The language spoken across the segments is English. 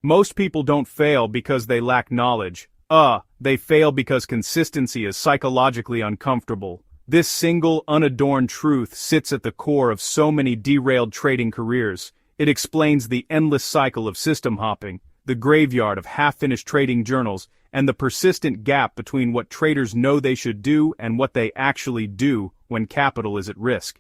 Most people don't fail because they lack knowledge. They fail because consistency is psychologically uncomfortable. This single, unadorned truth sits at the core of so many derailed trading careers. It explains the endless cycle of system hopping, the graveyard of half-finished trading journals, and the persistent gap between what traders know they should do and what they actually do when capital is at risk.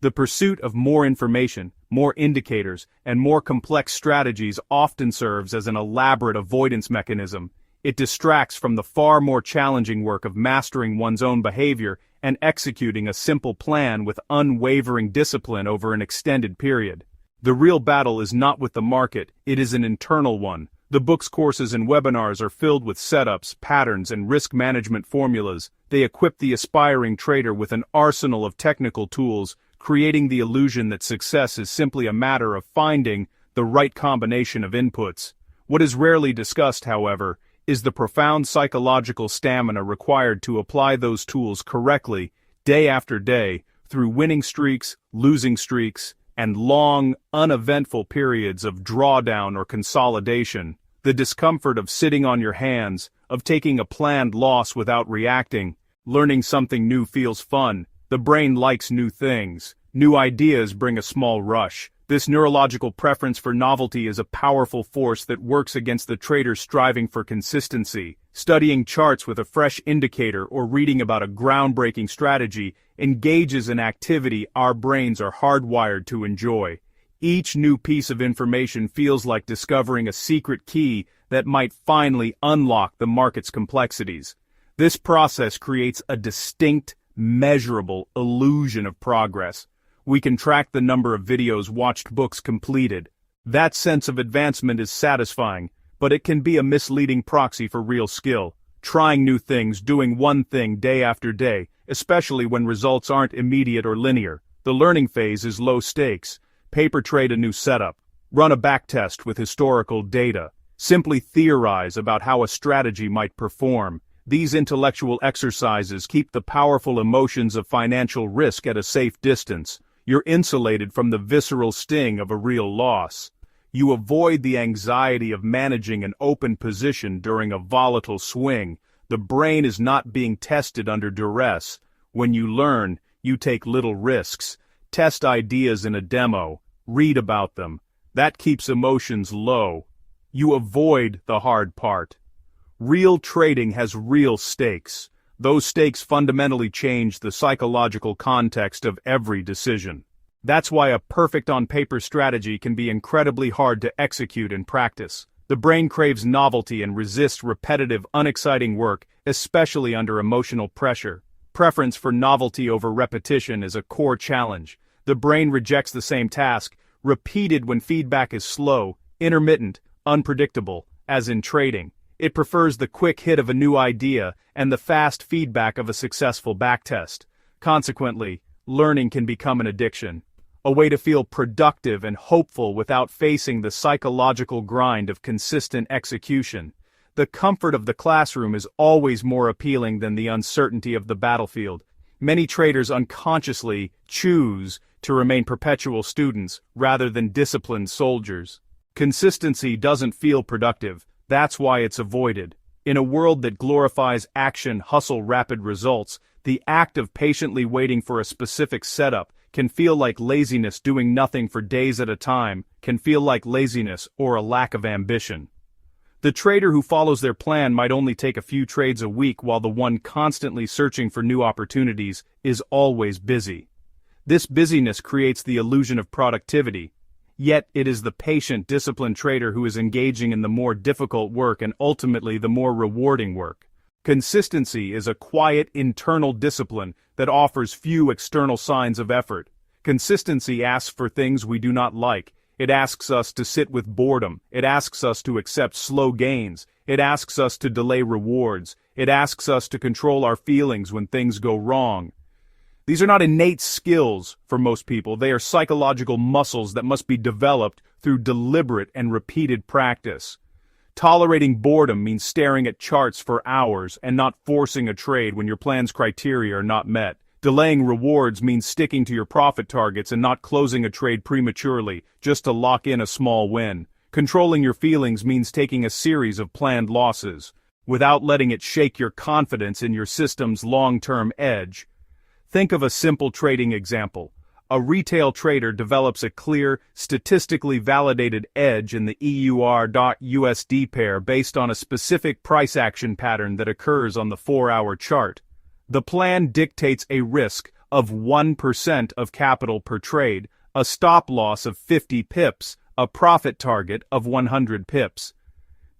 The pursuit of more information, more indicators, and more complex strategies often serves as an elaborate avoidance mechanism. It distracts from the far more challenging work of mastering one's own behavior and executing a simple plan with unwavering discipline over an extended period. The real battle is not with the market, it is an internal one. The books, courses, and webinars are filled with setups, patterns, and risk management formulas. They equip the aspiring trader with an arsenal of technical tools, creating the illusion that success is simply a matter of finding the right combination of inputs. What is rarely discussed, however, is the profound psychological stamina required to apply those tools correctly, day after day, through winning streaks, losing streaks, and long, uneventful periods of drawdown or consolidation. The discomfort of sitting on your hands, of taking a planned loss without reacting. Learning something new feels fun. The brain likes new things. New ideas bring a small rush. This neurological preference for novelty is a powerful force that works against the trader striving for consistency. Studying charts with a fresh indicator or reading about a groundbreaking strategy engages in activity our brains are hardwired to enjoy. Each new piece of information feels like discovering a secret key that might finally unlock the market's complexities. This process creates a distinct, measurable illusion of progress. We can track the number of videos watched, books completed. That sense of advancement is satisfying, but it can be a misleading proxy for real skill. Trying new things, doing one thing day after day, especially when results aren't immediate or linear. The learning phase is low stakes. Paper trade a new setup. Run a backtest with historical data. Simply theorize about how a strategy might perform. These intellectual exercises keep the powerful emotions of financial risk at a safe distance. You're insulated from the visceral sting of a real loss. You avoid the anxiety of managing an open position during a volatile swing. The brain is not being tested under duress. When you learn, you take little risks. Test ideas in a demo. Read about them. That keeps emotions low. You avoid the hard part. Real trading has real stakes. Those stakes fundamentally change the psychological context of every decision. That's why a perfect on-paper strategy can be incredibly hard to execute in practice. The brain craves novelty and resists repetitive, unexciting work, especially under emotional pressure. Preference for novelty over repetition is a core challenge. The brain rejects the same task, repeated when feedback is slow, intermittent, unpredictable, as in trading. It prefers the quick hit of a new idea and the fast feedback of a successful backtest. Consequently, learning can become an addiction, a way to feel productive and hopeful without facing the psychological grind of consistent execution. The comfort of the classroom is always more appealing than the uncertainty of the battlefield. Many traders unconsciously choose to remain perpetual students rather than disciplined soldiers. Consistency doesn't feel productive. That's why it's avoided. In a world that glorifies action, hustle, rapid results, the act of patiently waiting for a specific setup can feel like laziness. Doing nothing for days at a time can feel like laziness or a lack of ambition. The trader who follows their plan might only take a few trades a week, while the one constantly searching for new opportunities is always busy. This busyness creates the illusion of productivity. Yet it is the patient, disciplined trader who is engaging in the more difficult work and ultimately the more rewarding work. Consistency is a quiet internal discipline that offers few external signs of effort. Consistency asks for things we do not like. It asks us to sit with boredom. It asks us to accept slow gains. It asks us to delay rewards. It asks us to control our feelings when things go wrong. These are not innate skills for most people. They are psychological muscles that must be developed through deliberate and repeated practice. Tolerating boredom means staring at charts for hours and not forcing a trade when your plan's criteria are not met. Delaying rewards means sticking to your profit targets and not closing a trade prematurely just to lock in a small win. Controlling your feelings means taking a series of planned losses, without letting it shake your confidence in your system's long-term edge. Think of a simple trading example. A retail trader develops a clear, statistically validated edge in the EUR.USD pair based on a specific price action pattern that occurs on the 4-hour chart. The plan dictates a risk of 1% of capital per trade, a stop loss of 50 pips, a profit target of 100 pips.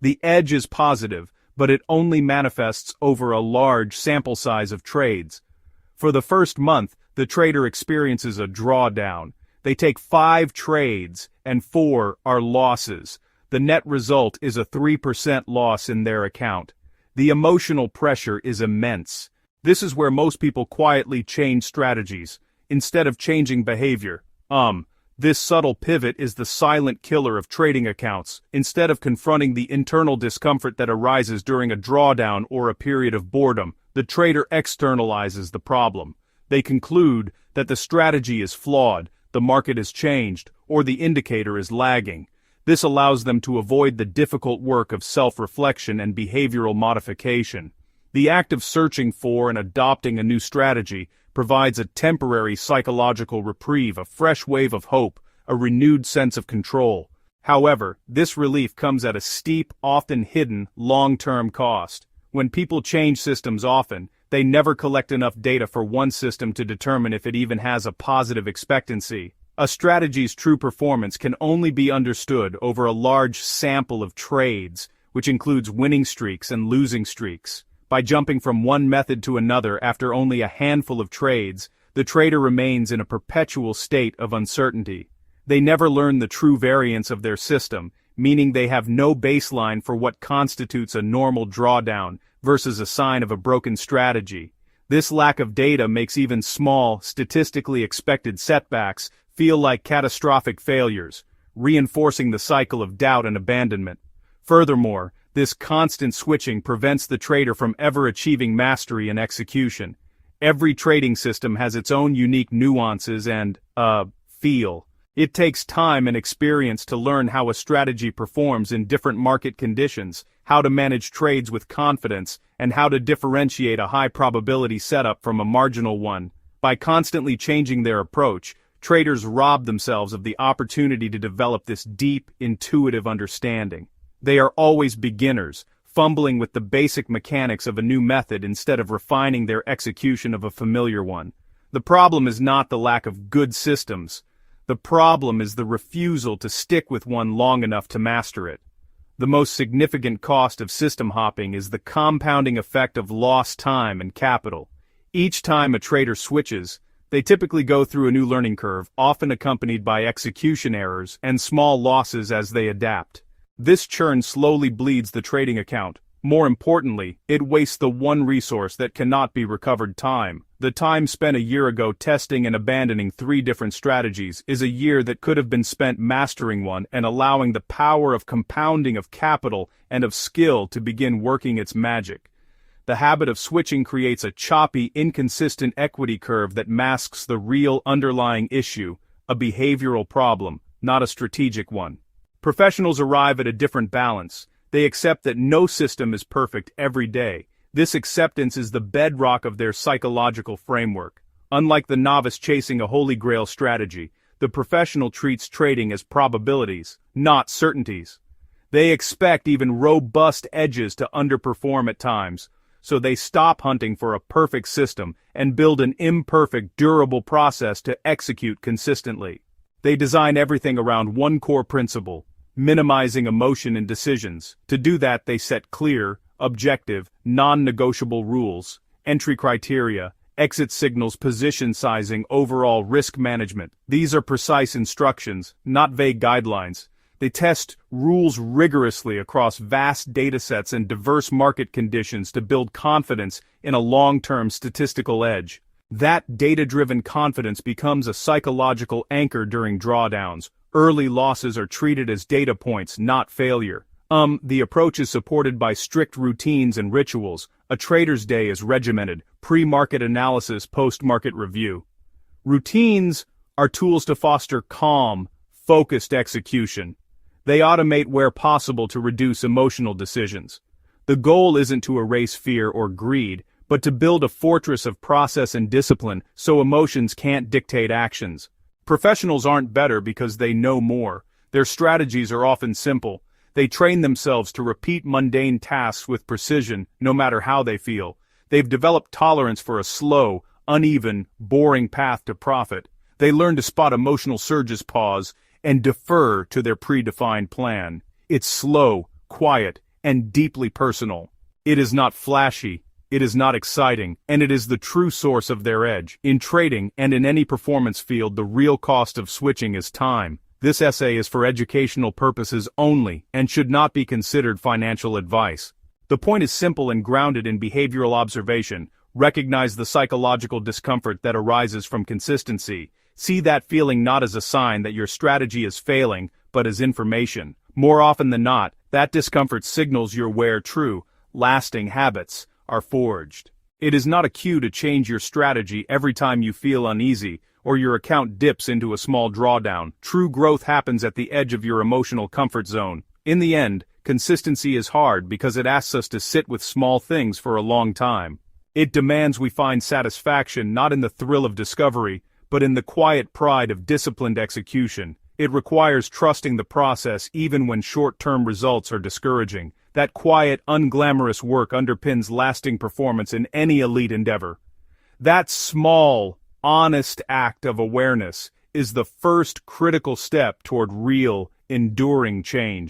The edge is positive, but it only manifests over a large sample size of trades. For the first month, the trader experiences a drawdown. They take 5 trades, and 4 are losses. The net result is a 3% loss in their account. The emotional pressure is immense. This is where most people quietly change strategies, instead of changing behavior. This subtle pivot is the silent killer of trading accounts. Instead of confronting the internal discomfort that arises during a drawdown or a period of boredom, the trader externalizes the problem. They conclude that the strategy is flawed, the market has changed, or the indicator is lagging. This allows them to avoid the difficult work of self-reflection and behavioral modification. The act of searching for and adopting a new strategy provides a temporary psychological reprieve, a fresh wave of hope, a renewed sense of control. However, this relief comes at a steep, often hidden, long-term cost. When people change systems often, they never collect enough data for one system to determine if it even has a positive expectancy. A strategy's true performance can only be understood over a large sample of trades, which includes winning streaks and losing streaks. By jumping from one method to another after only a handful of trades, the trader remains in a perpetual state of uncertainty. They never learn the true variance of their system, meaning they have no baseline for what constitutes a normal drawdown versus a sign of a broken strategy. This lack of data makes even small, statistically expected setbacks feel like catastrophic failures, reinforcing the cycle of doubt and abandonment. Furthermore, this constant switching prevents the trader from ever achieving mastery in execution. Every trading system has its own unique nuances and, feel. It takes time and experience to learn how a strategy performs in different market conditions, how to manage trades with confidence, and how to differentiate a high-probability setup from a marginal one. By constantly changing their approach, traders rob themselves of the opportunity to develop this deep, intuitive understanding. They are always beginners, fumbling with the basic mechanics of a new method instead of refining their execution of a familiar one. The problem is not the lack of good systems. The problem is the refusal to stick with one long enough to master it. The most significant cost of system hopping is the compounding effect of lost time and capital. Each time a trader switches, they typically go through a new learning curve, often accompanied by execution errors and small losses as they adapt. This churn slowly bleeds the trading account. More importantly, it wastes the one resource that cannot be recovered: time. The time spent a year ago testing and abandoning 3 different strategies is a year that could have been spent mastering one and allowing the power of compounding of capital and of skill to begin working its magic. The habit of switching creates a choppy, inconsistent equity curve that masks the real underlying issue, a behavioral problem, not a strategic one. Professionals arrive at a different balance. They accept that no system is perfect every day. This acceptance is the bedrock of their psychological framework. Unlike the novice chasing a holy grail strategy, the professional treats trading as probabilities, not certainties. They expect even robust edges to underperform at times, so they stop hunting for a perfect system and build an imperfect, durable process to execute consistently. They design everything around one core principle: minimizing emotion in decisions. To do that, they set clear, objective, non-negotiable rules, entry criteria, exit signals, position sizing, overall risk management. These are precise instructions, not vague guidelines. They test rules rigorously across vast datasets and diverse market conditions to build confidence in a long-term statistical edge. That data-driven confidence becomes a psychological anchor during drawdowns. Early losses are treated as data points, not failure. The approach is supported by strict routines and rituals. A trader's day is regimented: pre-market analysis, post-market review. Routines are tools to foster calm, focused execution. They automate where possible to reduce emotional decisions. The goal isn't to erase fear or greed, but to build a fortress of process and discipline so emotions can't dictate actions. Professionals aren't better because they know more. Their strategies are often simple. They train themselves to repeat mundane tasks with precision, no matter how they feel. They've developed tolerance for a slow, uneven, boring path to profit. They learn to spot emotional surges, pause, and defer to their predefined plan. It's slow, quiet, and deeply personal. It is not flashy. It is not exciting, and it is the true source of their edge. In trading and in any performance field, the real cost of switching is time. This essay is for educational purposes only and should not be considered financial advice. The point is simple and grounded in behavioral observation. Recognize the psychological discomfort that arises from consistency. See that feeling not as a sign that your strategy is failing, but as information. More often than not, that discomfort signals you where true, lasting habits are forged. It is not a cue to change your strategy every time you feel uneasy, or your account dips into a small drawdown. True growth happens at the edge of your emotional comfort zone. In the end, consistency is hard because it asks us to sit with small things for a long time. It demands we find satisfaction not in the thrill of discovery, but in the quiet pride of disciplined execution. It requires trusting the process even when short-term results are discouraging. That quiet, unglamorous work underpins lasting performance in any elite endeavor. That small, honest act of awareness is the first critical step toward real, enduring change.